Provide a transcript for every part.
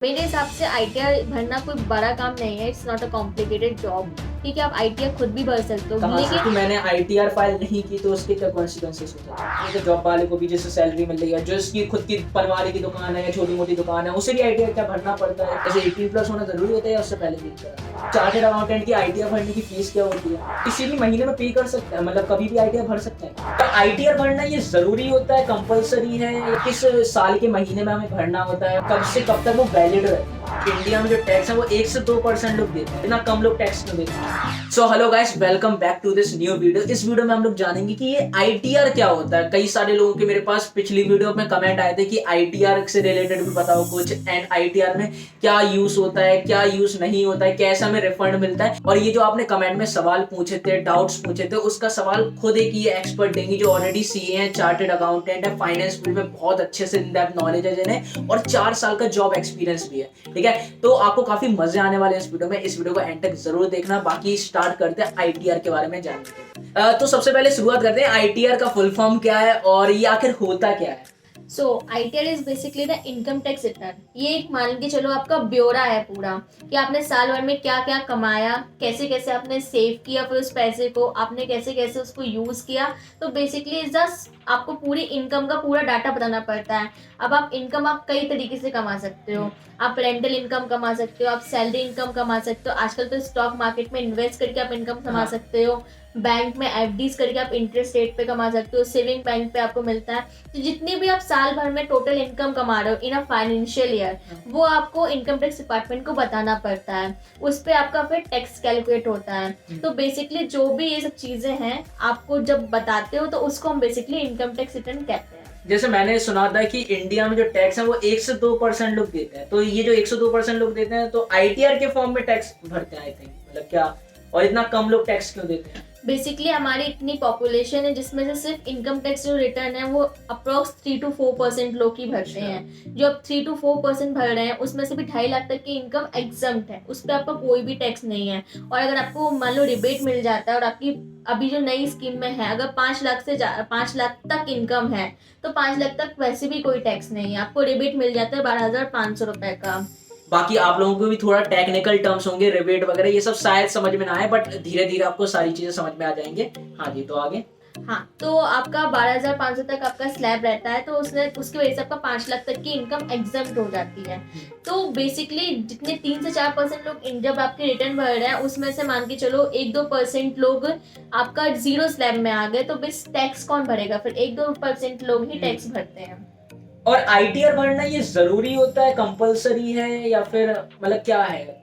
मेरे हिसाब से आईटीआर भरना कोई बड़ा काम नहीं है। It's not a complicated job. ठीक है, आप आईटीआर खुद भी भर सकते हो, कहाँ से कि लेकिन मैंने आईटीआर फाइल नहीं की तो उसके क्या कॉन्सिक्वेंसेस हो जाते हैं? ये तो जॉब वाले को भी जैसे सैलरी मिल रही है, जो इसकी खुद की पनवारी की दुकान है या छोटी मोटी दुकान है, उसे भी आईटीआर क्या भरना पड़ता है? जैसे 18+ होना जरूरी होता है या उससे पहले भी करा? चार्टेड अकाउंटेंट की आईटीआर भरने की फीस क्या होती है? किसी भी महीने में पे कर सकते हैं, मतलब कभी भी आईटीआर भर सकते हैं। तो आईटीआर भरना ये जरूरी होता है, कंपलसरी है, या किस साल के महीने में हमें भरना होता है, कब से कब तक वो वैलिड रहता है? इंडिया में जो टैक्स है वो 1 से 2% लोग देते हैं, इतना कम लोग टैक्स क्यों देते हैं? So hello guys, welcome back to this new video. इस वीडियो में हम लोग जानेंगे कि ये आईटीआर क्या होता है। कई सारे लोगों के मेरे पास पिछली वीडियो में कमेंट आए थे कि आईटीआर से रिलेटेड भी बताओ कुछ, एंड आईटीआर में क्या यूज होता है, क्या यूज नहीं होता है, कैसे हमें रिफंड मिलता है। और ये जो आपने कमेंट में सवाल पूछे थे, डाउट्स पूछे थे, उसका सवाल खुद एक ये एक्सपर्ट देंगे जो ऑलरेडी सीए हैं, चार्टेड अकाउंटेंट है, फाइनेंस फील्ड में बहुत अच्छे से इन डेप्थ नॉलेज है जिन्हें, और 4 साल का जॉब एक्सपीरियंस भी है। ठीक है, तो आपको काफी मजे आने वाले हैं इस वीडियो में। इस वीडियो को एंड तक जरूर देखना। बाकी स्टार्ट करते हैं आईटीआर के बारे में जानने के। तो सबसे पहले शुरुआत करते हैं, आईटीआर का फुल फॉर्म क्या है और ये आखिर होता क्या है? So ITR is basically the income tax return. ये एक मान के चलो आपका ब्यौरा है पूरा, कि आपने साल भर में क्या क्या कमाया, कैसे कैसे आपने सेव किया, फिर उस पैसे को आपने कैसे कैसे उसको यूज किया। तो बेसिकली इज जस्ट आपको पूरी इनकम का पूरा डाटा बताना पड़ता है। अब आप इनकम आप कई तरीके से कमा सकते हो। आप रेंटल इनकम कमा सकते हो, आप सैलरी इनकम कमा सकते हो, आजकल तो स्टॉक मार्केट में इन्वेस्ट करके आप इनकम कमा सकते हो, बैंक में एफडीज करके आप इंटरेस्ट रेट पे कमा सकते हो, सेविंग बैंक पे आपको मिलता है। तो जितनी भी आप साल भर में टोटल इनकम कमा रहे हो इन अ फाइनेंशियल ईयर, वो आपको इनकम टैक्स डिपार्टमेंट को बताना पड़ता है। उस पे आपका फिर टैक्स कैलकुलेट होता है। तो बेसिकली जो भी ये सब चीजें हैं आपको जब बताते हो, तो उसको हम बेसिकली इनकम टैक्स रिटर्न कहते हैं। जैसे मैंने सुना था कि इंडिया में जो टैक्स है वो 1 से 2% लोग देते हैं, तो ये जो 1 से 2% लोग देते हैं तो आईटीआर के फॉर्म में टैक्स भरते हैं, आई थिंक, मतलब क्या? और इतना कम लोग टैक्स क्यों देते हैं? बेसिकली हमारी इतनी पॉपुलेशन है जिसमें से सिर्फ इनकम टैक्स जो रिटर्न है वो अप्रोक्स 3 to 4% लोग ही भरते हैं। जो अब 3 to 4% भर रहे हैं उसमें से भी 2.5 लाख तक की इनकम एग्जम्प्ट है, उस पर आपका कोई भी टैक्स नहीं है। और अगर आपको मान लो रिबेट मिल जाता है और आपकी अभी जो नई स्कीम में है, अगर 5 लाख तक इनकम है, तो 5 लाख तक वैसे भी कोई टैक्स नहीं है, आपको रिबेट मिल जाता है 12,500 रुपए का। बाकी आप लोगों को भी थोड़ा टेक्निकल टर्म्स होंगे, रिबेट वगैरह, ये सब शायद समझ में ना आए, बट धीरे धीरे आपको सारी चीजें समझ में आ जाएंगे। हाँ जी, तो आगे। हाँ, तो आपका 12,500 तक आपका स्लैब रहता है, तो उसने उसकी वजह से आपका 5 लाख तक की इनकम एग्जम्प्ट हो जाती है। तो बेसिकली जितने 3 से 4% लोग जब आपके रिटर्न भर रहे हैं, उसमें से मान के चलो 1-2% लोग आपका जीरो स्लैब में आ गए, तो बस टैक्स कौन भरेगा? फिर 1-2% लोग ही टैक्स भरते हैं। और आईटीआर भरना ये जरूरी होता है, कंपलसरी है, या फिर मतलब क्या है?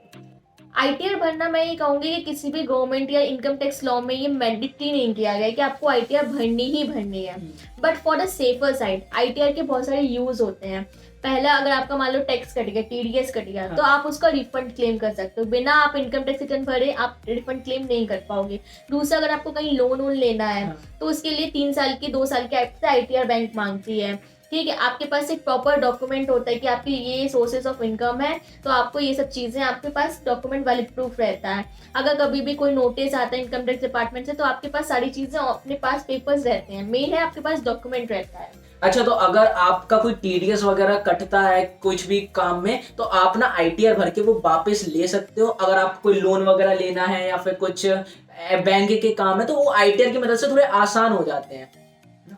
आईटीआर भरना मैं ये कहूंगी कि किसी भी गवर्नमेंट या इनकम टैक्स लॉ में ये मैंडेटरी नहीं किया गया है कि आपको आईटीआर भरनी ही भरनी है। But for the safer side ITR के बहुत सारे यूज होते हैं। पहला, अगर आपका मान लो टैक्स कट गया, टीडीएस कट गया, तो आप उसका रिफंड क्लेम कर सकते हो। बिना आप इनकम टैक्स रिटर्न भरे आप रिफंड क्लेम नहीं कर पाओगे। दूसरा, अगर आपको कहीं लोन वोन लेना है, तो उसके लिए 3 साल की 2 साल की आईटीआर बैंक मांगती है। ठीक है, आपके पास एक प्रॉपर डॉक्यूमेंट होता है कि आपकी ये सोर्सेज ऑफ इनकम है, तो आपको ये सब चीजें आपके पास डॉक्यूमेंट वैलिड प्रूफ रहता है। अगर कभी भी कोई नोटिस आता है इनकम टैक्स डिपार्टमेंट से, तो आपके पास सारी चीजें अपने पास पेपर्स रहते हैं। मेन है आपके पास डॉक्यूमेंट रहता है। अच्छा, तो अगर आपका कोई टीडीएस वगैरह कटता है कुछ भी काम में, तो आप ना आईटीआर भर के वो वापस ले सकते हो। अगर आपको कोई लोन वगैरह लेना है या फिर कुछ बैंक के काम है, तो वो आईटीआर की मदद से थोड़े आसान हो जाते हैं।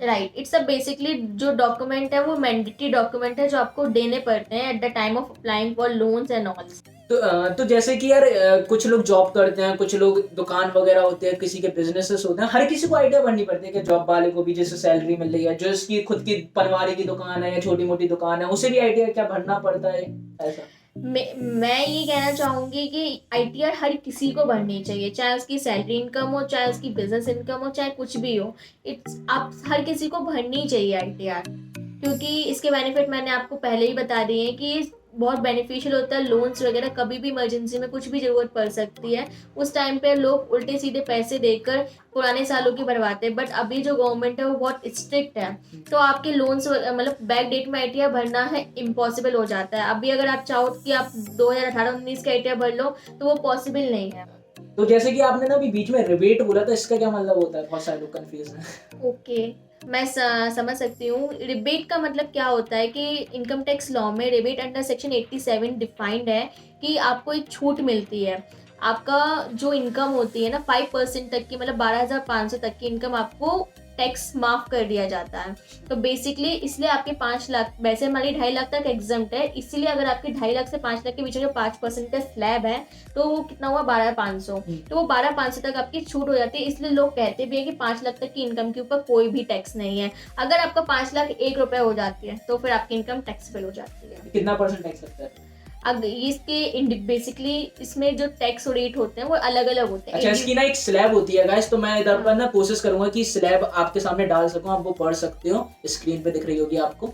राइट, इट्स अ बेसिकली जो डॉक्यूमेंट है वो मैंडेटरी डॉक्यूमेंट है जो आपको देने पड़ते हैं at the time of applying for loans and all. तो जैसे कि यार, कुछ लोग जॉब करते हैं, कुछ लोग दुकान वगैरह होते हैं, किसी के बिजनेसेस होते हैं, हर किसी को आइडिया भरनी पड़ती है कि जॉब वाले को भी जैसे सैलरी मिल रही है, जो इसकी खुद की पनवारी की दुकान है या छोटी मोटी दुकान है, उसे भी आइडिया क्या भरना पड़ता है, ऐसा? मैं ये कहना चाहूंगी कि आईटीआर हर किसी को भरनी चाहिए, चाहे उसकी सैलरी इनकम हो, चाहे उसकी बिजनेस इनकम हो, चाहे कुछ भी हो। इट्स आप हर किसी को भरनी चाहिए आईटीआर, क्योंकि इसके बेनिफिट मैंने आपको पहले ही बता दिए हैं कि बहुत बेनिफिशियल होता है। लोन्स वगैरह कभी भी इमरजेंसी में कुछ भी जरूरत पड़ सकती है, उस टाइम पे लोग उल्टे सीधे पैसे देकर पुराने सालों की भरवाते हैं। बट अभी जो गवर्नमेंट है वो बहुत स्ट्रिक्ट है, तो आपके लोन्स मतलब बैक डेट में आईटीआर भरना है इम्पॉसिबल हो जाता है। अभी अगर आप चाहो कि आप 2018-19 का आईटीआर भर लो, तो वो पॉसिबल नहीं है। तो जैसे कि आपने ना अभी बीच में रिबेट बोला था, इसका क्या मतलब होता है? बहुत सारे लोग कंफ्यूज हैं। ओके, मैं समझ सकती हूँ। रिबेट का मतलब क्या होता है कि इनकम टैक्स लॉ में रिबेट अंडर सेक्शन 87 डिफाइंड है कि आपको एक छूट मिलती है। आपका जो इनकम होती है ना 5% तक की, मतलब 12,500 तक की इनकम आपको टैक्स माफ कर दिया जाता है। तो बेसिकली इसलिए आपके 5 लाख, वैसे हमारी 2.5 लाख तक एग्जम्प्ट है, इसीलिए अगर आपके 2.5 लाख से 5 लाख के बीच में जो 5% का स्लैब है तो वो कितना हुआ 12,500। तो वो 12,500 तक आपकी छूट हो जाती है। इसलिए लोग कहते भी है कि 5 लाख तक की इनकम के ऊपर कोई भी टैक्स नहीं है। अगर आपका 5 लाख 1 रुपए हो जाती है तो फिर आपकी इनकम टैक्सेबल हो जाती है। कितना परसेंट टैक्स लगता है? अब इसके बेसिकली इसमें जो टैक्स रेट होते हैं वो अलग अलग होते हैं। अच्छा, इसकी ना एक स्लैब होती है गाइस, तो मैं इधर पर हाँ। ना कोशिश करूंगा कि स्लैब आपके सामने डाल सकूं, आप वो पढ़ सकते हो, स्क्रीन पे दिख रही होगी आपको।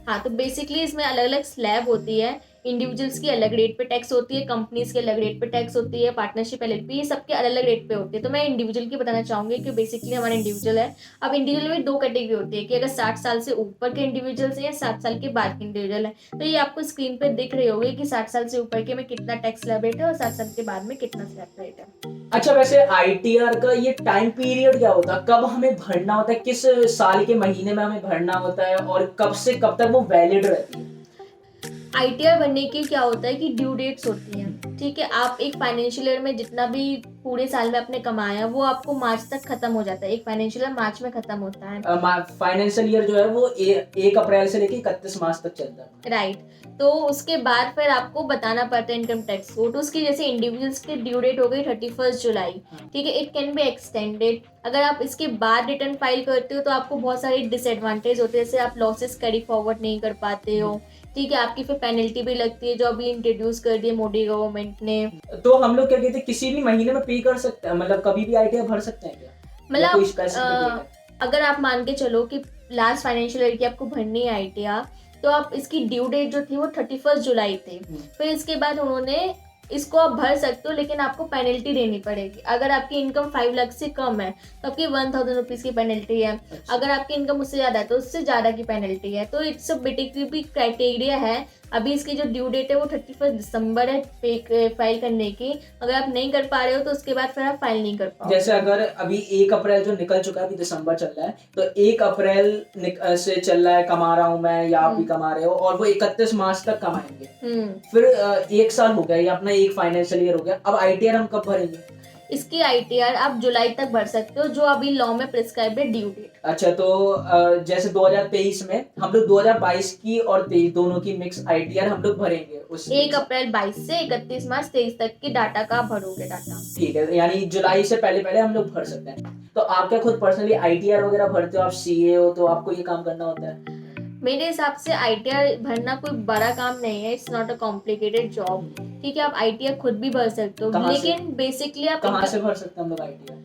हाँ, तो बेसिकली इसमें अलग अलग स्लैब होती है। इंडिविजुअल्स की अलग रेट पे टैक्स होती है, कंपनीज की अलग रेट पे टैक्स होती है, पार्टनरशिप एलएलपी, ये सबके अलग अलग रेट पे होती है। तो मैं इंडिविजुअल की बताना चाहूंगी कि बेसिकली हमारा इंडिविजुअल है। अब इंडिविजुअल में 2 कैटेगरी होती है कि अगर 60 साल से ऊपर के इंडिविजुअल्स हैं या 60 साल के बाद के इंडिविजुअल है। तो ये आपको स्क्रीन पे दिख रही होगी कि 60 साल से ऊपर के में कितना टैक्स स्लैब रेट है और 60 साल के बाद में कितना स्लैब रेट है। अच्छा, वैसे आईटीआर का ये टाइम पीरियड क्या होता है, कब हमें भरना होता है, किस साल के महीने में हमें भरना होता है और कब से कब तक वो वैलिड रहती है? आईटीआर बनने की क्या होता है कि ड्यू डेट्स होती हैं। ठीक है, आप एक फाइनेंशियल ईयर में जितना भी पूरे साल में आपने कमाया वो आपको मार्च तक खत्म हो जाता है। एक फाइनेंशियल ईयर मार्च में खत्म होता है। फाइनेंशियल ईयर जो है वो 1 अप्रैल से लेके 31 मार्च तक चलता है। राइट। तो उसके बाद फिर आपको बताना पड़ता है इनकम टैक्स को। तो उसकी जैसे इंडिविजुअल्स की ड्यू डेट हो गई 31 जुलाई। ठीक है, इट कैन बी एक्सटेंडेड। अगर आप इसके बाद रिटर्न फाइल करते हो तो आपको बहुत सारे डिसएडवांटेज होते हैं, जैसे आप लॉसेस कैरी फॉरवर्ड नहीं कर पाते हो। ठीक है, आपकी फिर पेनल्टी भी लगती है जो अभी इंट्रोड्यूस कर दी है मोदी गवर्नमेंट ने। तो हम लोग क्या कहते हैं, किसी भी महीने में पे कर सकते हैं, मतलब कभी भी आईटीआर भर सकते हैं क्या, या कोई मतलब स्पेसिफिक डेट है? अगर आप मान के चलो कि लास्ट फाइनेंशियल ईयर की आपको भरनी है आईटीआर, तो आप इसकी ड्यू डेट जो थी वो 31 जुलाई थी। फिर इसके बाद उन्होंने इसको आप भर सकते हो, लेकिन आपको पेनल्टी देनी पड़ेगी। अगर आपकी इनकम 5 लाख से कम है तो आपकी 1,000 रुपीज की पेनल्टी है। अच्छा। अगर आपकी इनकम उससे ज्यादा है तो उससे ज्यादा की पेनल्टी है। तो इट्स भी क्राइटेरिया है। अभी इसकी जो ड्यू डेट है वो 31 दिसंबर है पे फाइल करने की। अगर आप नहीं कर पा रहे हो तो उसके बाद फिर आप फाइल नहीं कर पाओगे। जैसे अगर अभी 1 अप्रैल जो निकल चुका है, अभी दिसंबर चल रहा है, तो 1 अप्रैल से चल रहा है, कमा रहा हूँ मैं या आप भी कमा रहे हो, और वो 31 मार्च तक कमाएंगे। फिर 1 साल हो गया, या अपना एक फाइनेंशियल ईयर हो गया, अब आईटीआर हम कब भरेंगे? इसकी आईटीआर आप जुलाई तक भर सकते हो, जो अभी लॉ में प्रिस्क्राइब है ड्यू डेट। अच्छा, तो जैसे 2023 में हम लोग 2022 की और 23 दोनों की मिक्स आईटीआर हम लोग भरेंगे उस 1 अप्रैल 22 से 31 मार्च 23 तक की डाटा का भरोगे डाटा। ठीक है, यानी जुलाई से पहले पहले हम लोग भर सकते हैं। तो आप क्या खुद पर्सनली आईटीआर वगैरह भरते हो, आप सीए हो तो आपको ये काम करना होता है? मेरे हिसाब से आईटीआर भरना कोई बड़ा काम नहीं है। It's not a complicated job. ठीक है, आप आईटीआर खुद भी भर सकते हो, कहाँ से? लेकिन बेसिकली आप कहाँ से भर सकते हैं हम लोग आईटीआर?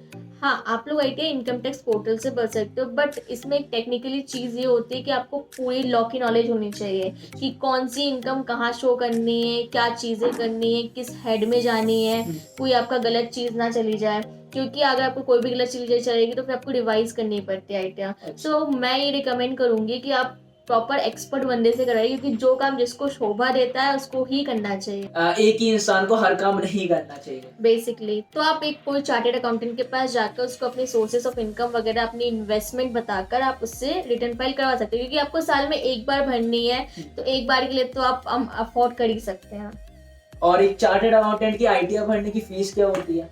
हाँ, आप लोग आईटीआर इनकम टैक्स पोर्टल से भर सकते हो। बट इसमें एक टेक्निकली चीज ये होती है कि आपको पूरी लॉ की नॉलेज होनी चाहिए कि कौन सी इनकम कहाँ शो करनी है, क्या चीजें करनी है, किस हेड में जानी है, कोई आपका गलत चीज ना चली जाए। क्योंकि अगर आपको कोई भी गलत चीज चलेगी तो फिर आपको रिवाइज करनी पड़ती है आईटीआर। सो मैं ये रिकमेंड करूंगी कि आप प्रॉपर एक्सपर्ट बंदे से कराइए, क्योंकि जो काम जिसको शोभा देता है उसको ही करना चाहिए। एक ही इंसान को हर काम नहीं करना चाहिए बेसिकली तो आप एक कोई चार्टेड अकाउंटेंट के पास जाकर उसको अपने सोर्सेस ऑफ इनकम वगैरह, अपनी इन्वेस्टमेंट बताकर आप उससे रिटर्न फाइल करवा सकते हो। क्योंकि आपको साल में एक बार भरनी है, तो एक बार के लिए तो आप अफोर्ड कर ही सकते हैं। और एक चार्टेड अकाउंटेंट की आईटीआर भरने की फीस क्या होती है?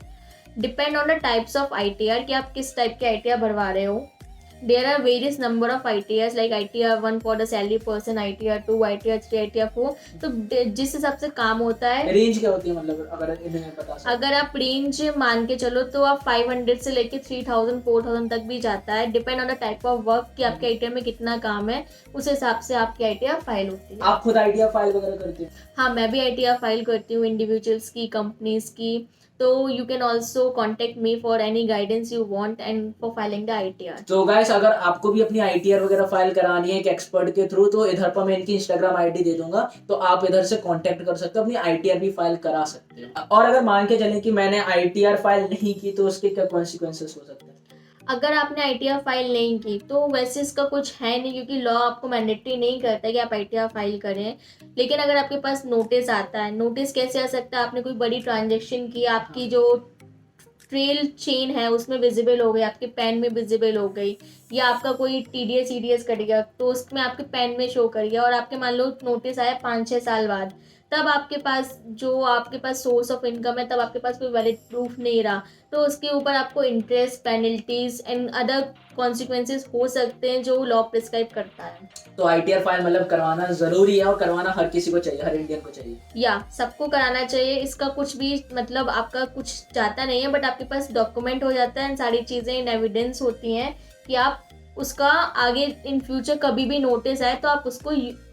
Depend on the types of ITR कि आप किस टाइप के आईटीआर भरवा रहे हो। There are various number of ITRs like ITR 1 for the salary person, ITR 2, ITR 3, ITR 4। तो जिस हिसाब से काम होता है। रेंज क्या होती है, मतलब अगर इन्हें बता सकते? अगर आप रेंज मान के चलो तो आप 500 से लेके 3,000 4,000 तक भी जाता है। Depend on the type of work कि आपके आईटीआर में कितना काम है, उस हिसाब से आपकी आईटीआर फाइल होती है। आप खुद आईटीआर फाइल वगैरह करते हो? हाँ, मैं भी आईटीआर फाइल करती हूँ, इंडिविजुअल्स की, कंपनीज की। तो you can also contact me for any guidance you want and for filing the ITR. तो गाइस, अगर आपको भी अपनी आईटीआर वगैरह फाइल करानी है एक एक्सपर्ट के थ्रू, तो इधर पर मैं इनकी इंस्टाग्राम आईडी दे दूंगा, तो आप इधर से कांटेक्ट कर सकते हो, अपनी आईटीआर भी फाइल करा सकते हो। और अगर मान के चलें कि मैंने आईटीआर फाइल नहीं की, तो उसके क्या कॉन्सिक्वेंसेस हो सकते हैं? अगर आपने आईटीआर फाइल नहीं की तो वैसे इसका कुछ है नहीं, क्योंकि लॉ आपको मैंडेटरी नहीं करता कि आप आईटीआर फाइल करें। लेकिन अगर आपके पास नोटिस आता है, नोटिस कैसे आ सकता है, आपने कोई बड़ी ट्रांजेक्शन की, आपकी जो ट्रेल चेन है उसमें विजिबल हो गई, आपके पैन में विजिबल हो गई, या आपका कोई TDS EDS कट गया तो उसमें आपके पैन में शो कर गया, और आपके मान लो नोटिस आया 5-6 साल बाद, तब आपके पास सोर्स ऑफ इनकम है, तब आपके पास कोई वैलिड प्रूफ नहीं रहा, तो उसके ऊपर आपको interest, penalties and other consequences हो सकते हैं जो लॉ प्रिस्क्राइब करता है। तो ITR फाइल मतलब करवाना जरूरी है और करवाना हर किसी को चाहिए, हर इंडियन को चाहिए। या सबको कराना चाहिए, इसका कुछ भी मतलब आपका कुछ जाता नहीं है, बट आपके पास डॉक्यूमेंट हो जाता है, सारी चीज़ें इन एविडेंस होती हैं कि आप उसका आगे इन फ्यूचर कभी भी नोटिस आए तो आप उसको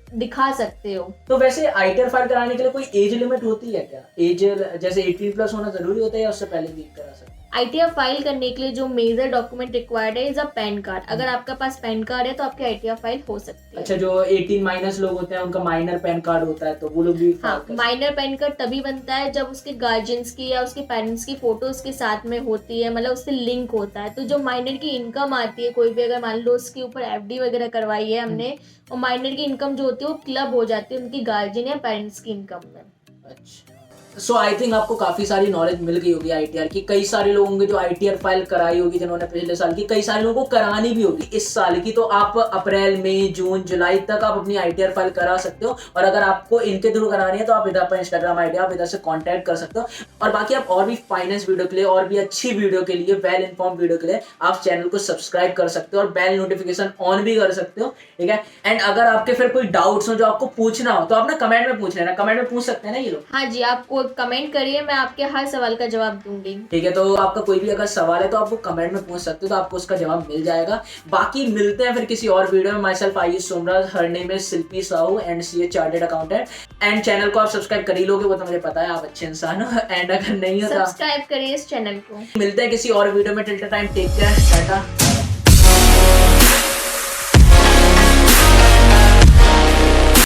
दिखा सकते हो। तो वैसे ITR फाइल कराने के लिए कोई एज लिमिट होती है क्या? एज जैसे 18+ होना जरूरी होता है या उससे पहले भी करा सकते हैं? ITR फाइल करने के लिए जो मेजर डॉक्यूमेंट रिक्वायर्ड है इज अ पैन कार्ड। अगर आपका पास पैन कार्ड है तो आपकी ITR फाइल हो सकती है। अच्छा, जो 18- लोग होते हैं उनका माइनर पैन कार्ड होता है तो वो लोग भी हाँ, माइनर पैन कार्ड तभी बनता है जब उसके गार्जियंस की या उसके पेरेंट्स की फोटो उसके साथ में होती है, मतलब उससे लिंक होता है। तो जो माइनर की इनकम आती है, कोई भी अगर मान लो उसके ऊपर FD वगैरह करवाई है हमने, और माइनर की इनकम जो होती है वो क्लब हो जाती है उनकी गार्जियन या पेरेंट्स की इनकम में। अच्छा, सो आई थिंक आपको काफी सारी नॉलेज मिल गई होगी ITR की। कई सारे लोग होंगे जो ITR फाइल कराई होगी जिन्होंने पिछले साल की, कई सारे लोगों को करानी भी होगी इस साल की। तो आप अप्रैल, मई, जून, जुलाई तक आप अपनी ITR फाइल करा सकते हो। और अगर आपको इनके थ्रू करानी है तो आप इधर पर Instagram ID आप इधर से कॉन्टैक्ट कर सकते हो। और बाकी आप और भी फाइनेंस वीडियो के लिए और भी अच्छी वीडियो के लिए, वेल इन्फॉर्म वीडियो के लिए आप चैनल को सब्सक्राइब कर सकते हो और बेल नोटिफिकेशन ऑन भी कर सकते हो, ठीक है। एंड अगर आपके फिर कोई डाउट्स हो जो आपको पूछना हो तो आप ना कमेंट में पूछ लेना, कमेंट में पूछ सकते हैं ना ये लोग। हाँ जी, आपको कमेंट करिए, मैं आपके हर सवाल का जवाब दूंगी। ठीक है, तो आपका कोई भी अगर सवाल है तो आप वो कमेंट में पूछ सकते हो, तो आपको उसका जवाब मिल जाएगा। बाकी मिलते हैं फिर किसी और वीडियो में। My self Ayush Somraj, her name is Shilpi Sahu and CA chartered accountant. And channel को आप सब्सक्राइब कर ही लोगे, वो तो मुझे पता है, आप अच्छे इंसान हो। एंड अगर नहीं हो तो सब्सक्राइब करिए इस चैनल को। मिलते हैं किसी और वीडियो में। Till the time take care, Tata.